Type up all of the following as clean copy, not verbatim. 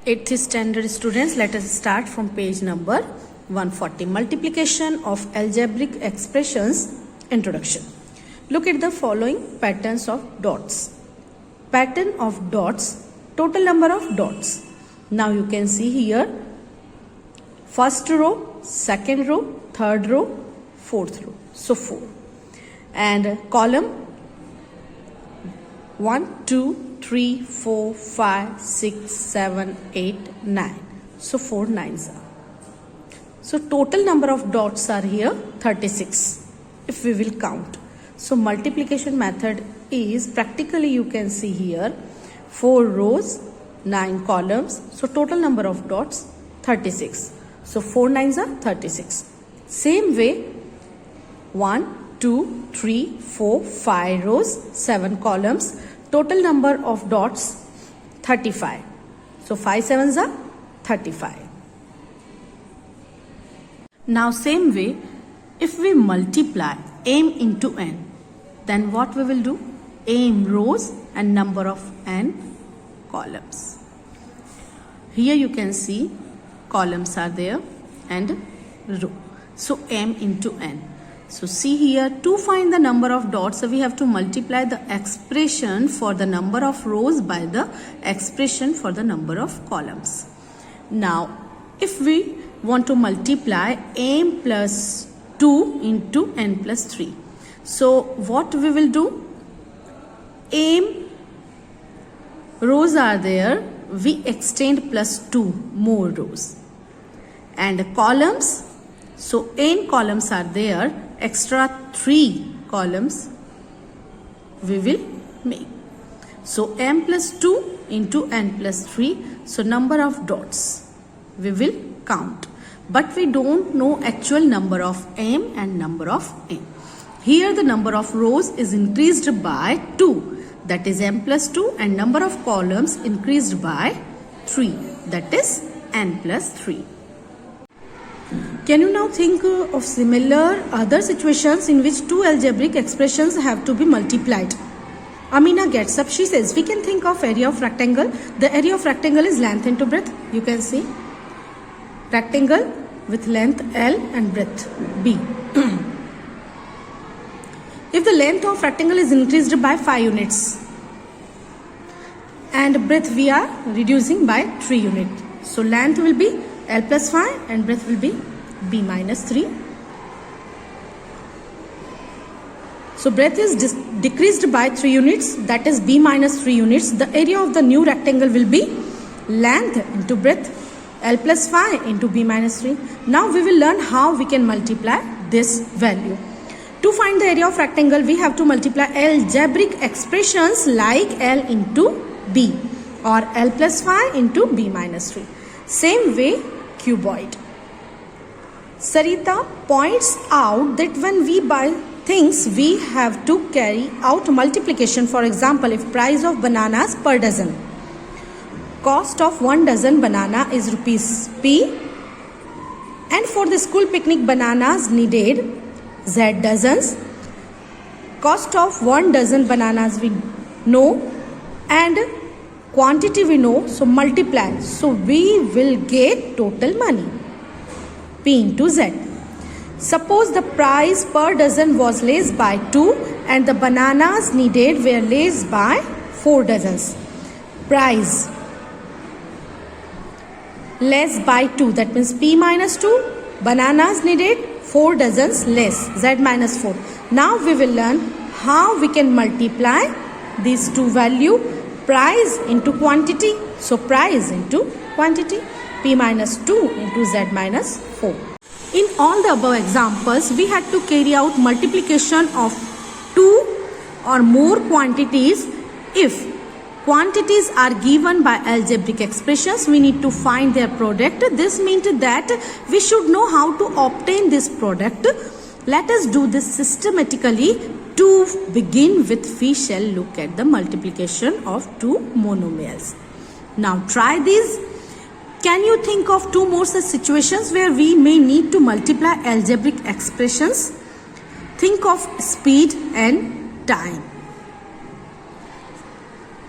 8th standard students, let us start from page number 140. Multiplication of algebraic expressions, introduction. Look at the following patterns of dots. Pattern of dots, total number of dots. Now you can see here first row, second row, third row, fourth row. So 4. And column 1, 2, 3, 4, 5, 6, 7, 8, 9. So 4 nines are. So total number of dots are here 36 if we will count. So multiplication method is practically you can see here 4 rows, 9 columns. So total number of dots 36. So 4 nines are 36. Same way 1, 2, 3, 4, 5 rows, 7 columns. Total number of dots 35. So 5 sevens are 35. Now same way, if we multiply m into n, then what we will do? M rows and number of n columns. Here you can see columns are there and row. So m into n. So see here, to find the number of dots, we have to multiply the expression for the number of rows by the expression for the number of columns. Now, if we want to multiply m plus 2 into n plus 3. So what we will do? M rows are there, we extend plus 2 more rows. And columns, so n columns are there, extra 3 columns we will make. So m plus 2 into n plus 3. So number of dots we will count. But we don't know actual number of m and number of n. Here the number of rows is increased by 2. That is m plus 2, and number of columns increased by 3. That is n plus 3. Can you now think of similar other situations in which two algebraic expressions have to be multiplied? Amina gets up. She says, we can think of area of rectangle. The area of rectangle is length into breadth. You can see rectangle with length L and breadth B. If the length of rectangle is increased by 5 units and breadth we are reducing by 3 units. So length will be L plus 5 and breadth will be B minus 3. So breadth is decreased by 3 units, that is B minus 3 units. The area of the new rectangle will be length into breadth L plus 5 into B minus 3. Now we will learn how we can multiply this value. To find the area of rectangle, we have to multiply algebraic expressions like L into B or L plus 5 into B minus 3. Same way, cuboid. Sarita points out that when we buy things, we have to carry out multiplication. For example, if price of bananas per dozen, cost of 1 dozen banana is rupees P, and for the school picnic bananas needed Z dozens, cost of 1 dozen bananas we know and quantity we know, so multiply. So we will get total money P into Z. Suppose the price per dozen was less by 2 and the bananas needed were less by 4 dozens. Price less by 2, that means P minus 2, bananas needed 4 dozens less, Z minus 4. Now we will learn how we can multiply these two value, price into quantity. So price into quantity, P minus 2 into Z minus 4. In all the above examples, we had to carry out multiplication of 2 or more quantities. If quantities are given by algebraic expressions, we need to find their product. This means that we should know how to obtain this product. Let us do this systematically. To begin with, we shall look at the multiplication of two monomials. Now try this. Can you think of 2 more such situations where we may need to multiply algebraic expressions? Think of speed and time.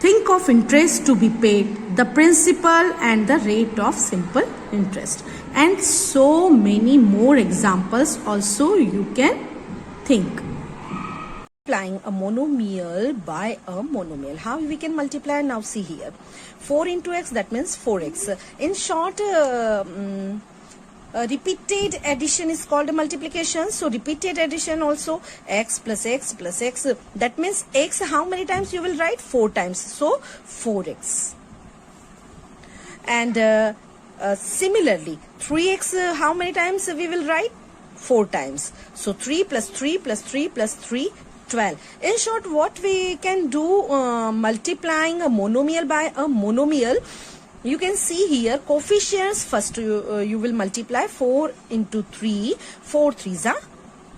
Think of interest to be paid, the principal and the rate of simple interest. And so many more examples also you can think. Multiplying a monomial by a monomial. How we can multiply? Now see here. 4 into x, that means 4x. In short, repeated addition is called a multiplication. So repeated addition also, x plus x plus x. That means x, how many times you will write? 4 times. So 4x. And similarly, 3x, how many times we will write? 4 times. So 3 plus 3 plus 3 plus 3, 12. In short, what we can do multiplying a monomial by a monomial, you can see here coefficients. First you will multiply 4 into 3, 4 3s are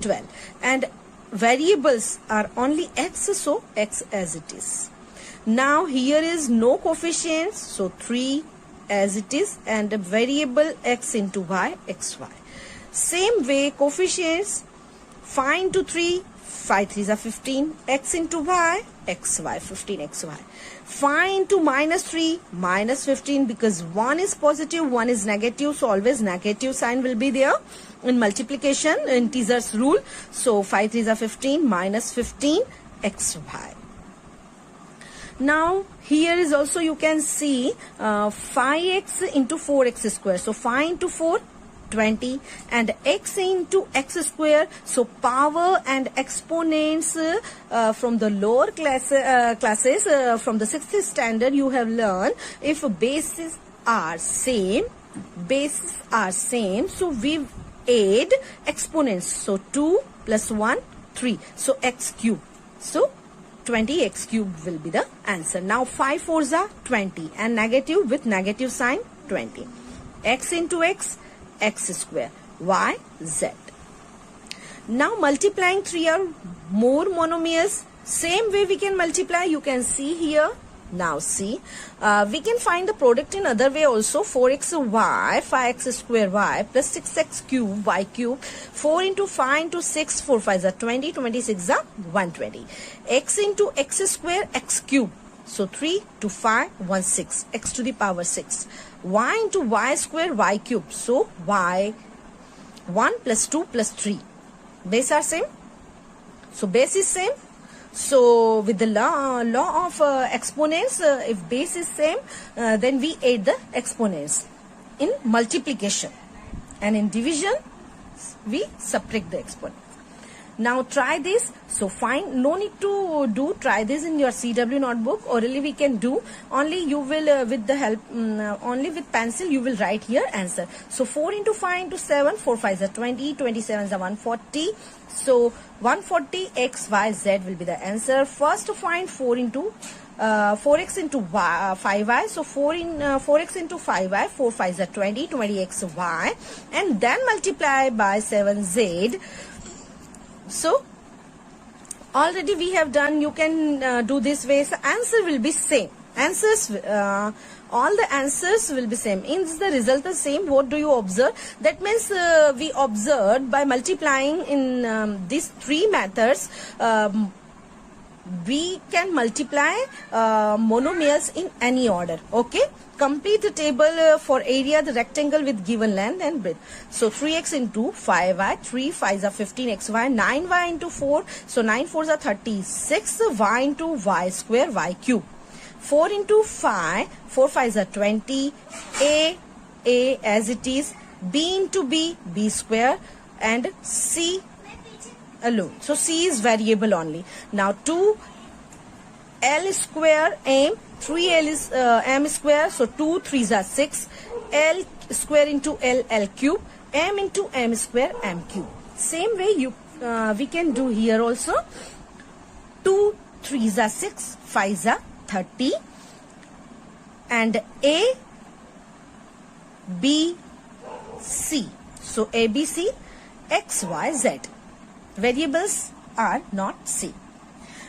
12, and variables are only x, so x as it is. Now here is no coefficients, so 3 as it is, and a variable x into y, xy. Same way coefficients, 5 into 3, 5 3s are 15, x into y, xy, 15 xy. 5 into minus 3, minus 15, because one is positive, one is negative, so always negative sign will be there in multiplication, integers rule. So 5 3s are 15, minus 15 xy. Now here is also you can see 5x into 4x square. So 5 into 4, 20, and x into x square. So power and exponents from the lower classes from the 6th standard you have learned. If bases are same, so we add exponents. So 2 plus 1, 3. So x cube. So 20 x cube will be the answer. Now 5 4s are 20, and negative with negative sign 20. X into x, x square, y, z. Now multiplying 3 or more monomials, same way we can multiply. You can see here. Now see, we can find the product in other way also. 4x y, 5x square y plus 6x cube y cube. 4 into 5 into 6, 4 5s are 20, 26 are 120. X into x square, x cube. So 3 to 5, 1 6, x to the power 6. Y into y square, y cube. So y, 1 plus 2 plus 3. Base are same. So base is same. So with the law of exponents, if base is same, then we add the exponents in multiplication, and in division we subtract the exponents. Now try this. So find, no need to do, try this in your CW notebook. Orally we can do, only you will with the help, only with pencil you will write here answer. So 4 into 5 into 7, 4 5s are 20, 27s are 140. So 140 x, y, z will be the answer. First find 4 into 4x into 5y. So 4x into 5y, 4 5s are 20, 20xy, and then multiply by 7z. So already we have done. You can do this way. So answer will be same. Answers, all the answers will be same. Is the result the same? What do you observe? That means we observed by multiplying in these 3 methods. We can multiply monomials in any order. Okay. Complete the table for area the rectangle with given length and breadth. So 3x into 5y, 3 5s are 15xy, 9y into 4, so 9 4s are 36, y into y square, y cube. 4 into 5, 4 5s are 20, a as it is, b into b, b square, and c alone. So c is variable only. Now 2 L square m, 3L is m square, so 2 3s are 6, L square into L cube, m into m square, m cube. Same way you we can do here also. 2 3s are 6, 5s are 30, and A, B, C. So A, B, C, X, Y, Z. Variables are not same.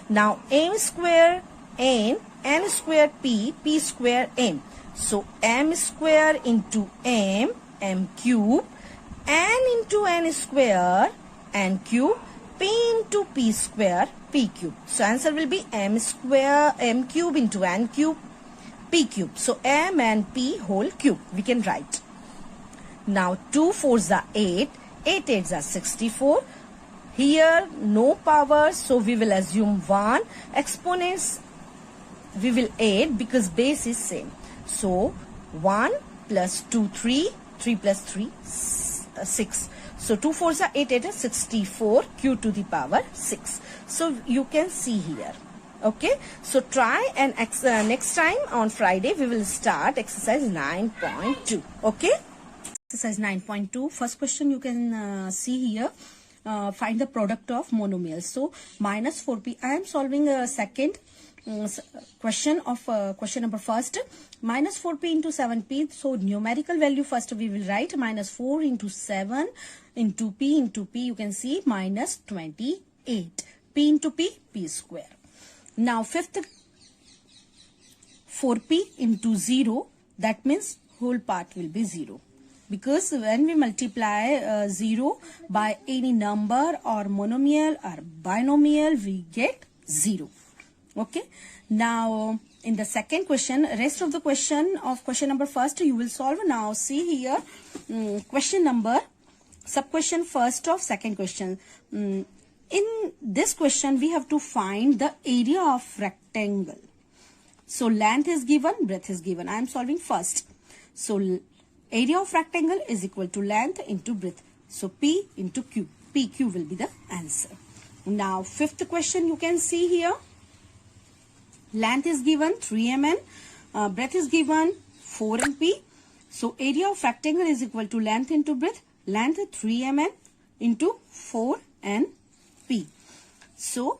Now m square n, n square p, p square m. So m square into m, m cube, n into n square, n cube, p into p square, p cube. So answer will be m cube into n cube p cube. So m and p whole cube we can write. Now 2 4s are 8, 8 8s are 64. Here no power, so we will assume 1. Exponents we will add because base is same. So 1 plus 2 3, 3 plus 3 6. So 2 4s are 8, 8 is 64 q to the power 6. So you can see here. Okay, so try and next time on Friday we will start exercise 9.2. Okay, exercise 9.2. First question you can see here. Find the product of monomials. So minus 4p. I am solving a second question of question number first. Minus 4p into 7p. So numerical value first we will write minus 4 into 7 into p. You can see minus 28. P into p, p square. Now fifth, 4p into 0. That means whole part will be 0. Because when we multiply 0 by any number or monomial or binomial, we get 0. Okay. Now in the second question, rest of the question of question number first you will solve. Now see here question number, sub question first of second question. In this question we have to find the area of rectangle. So length is given, breadth is given. I am solving first. So area of rectangle is equal to length into breadth. So P into Q. PQ will be the answer. Now fifth question you can see here. Length is given 3 mm. Breadth is given 4 MP. So area of rectangle is equal to length into breadth. Length 3 mm into 4 NP. So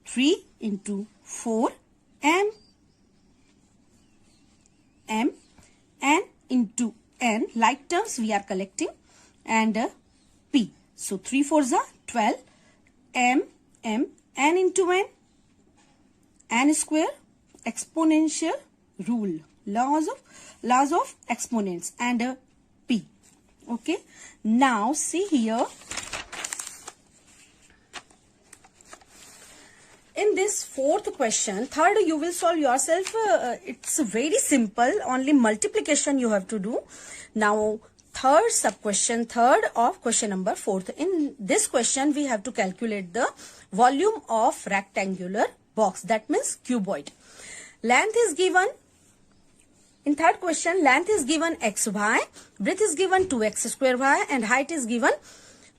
3 into 4 M and into N, like terms we are collecting, and P. So 3 4s are 12. M, N into N square, exponential rule, laws of exponents, and P. Okay. Now see here. In this fourth question, third you will solve yourself. It's very simple. Only multiplication you have to do. Now third sub question, third of question number fourth. In this question we have to calculate the volume of rectangular box. That means cuboid. Length is given. In third question, length is given xy, breadth is given 2x square y, and height is given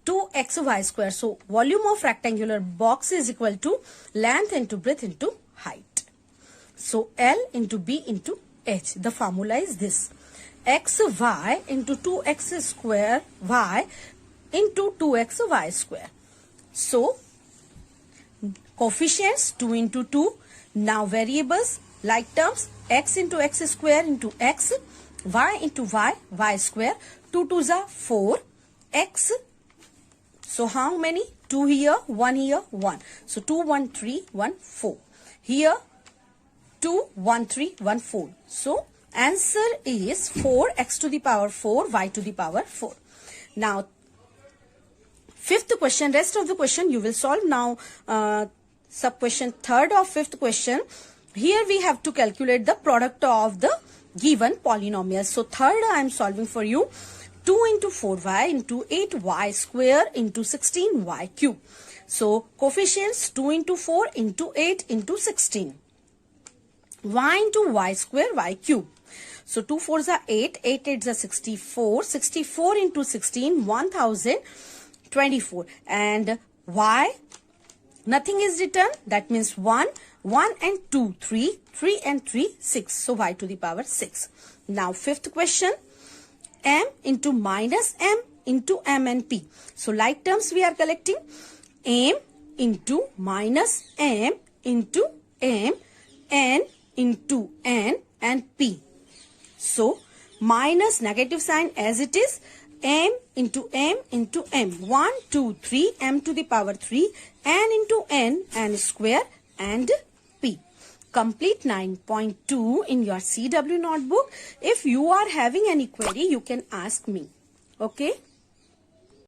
2xy square. So volume of rectangular box is equal to length into breadth into height. So L into B into H. The formula is this: xy into 2x square y into 2xy square. So coefficients 2 into 2. Now variables like terms x into x square into x, y into y square. 2 2s are 4 x. So how many? 2 here, 1 here, 1. So 2 1 3 1 4. Here 2 1 3 1 4. So answer is 4 x to the power 4 y to the power 4. Now fifth question, rest of the question you will solve. Now sub question third of fifth question. Here we have to calculate the product of the given polynomials. So third I am solving for you. 2 into 4y into 8y square into 16y cube. So coefficients 2 into 4 into 8 into 16. Y into y square y cube. So 2 4s are 8, 8 8s are 64. 64 into 16, 1024. And y, nothing is written. That means 1, 1 and 2, 3, 3 and 3, 6. So y to the power 6. Now fifth question. M into minus M into M and P. So like terms we are collecting. M into minus M into M, N into N and P. So minus negative sign as it is. M into M into M. 1, 2, 3, M to the power 3. N into N square and P. Complete 9.2 in your CW notebook. If you are having any query, you can ask me. Okay.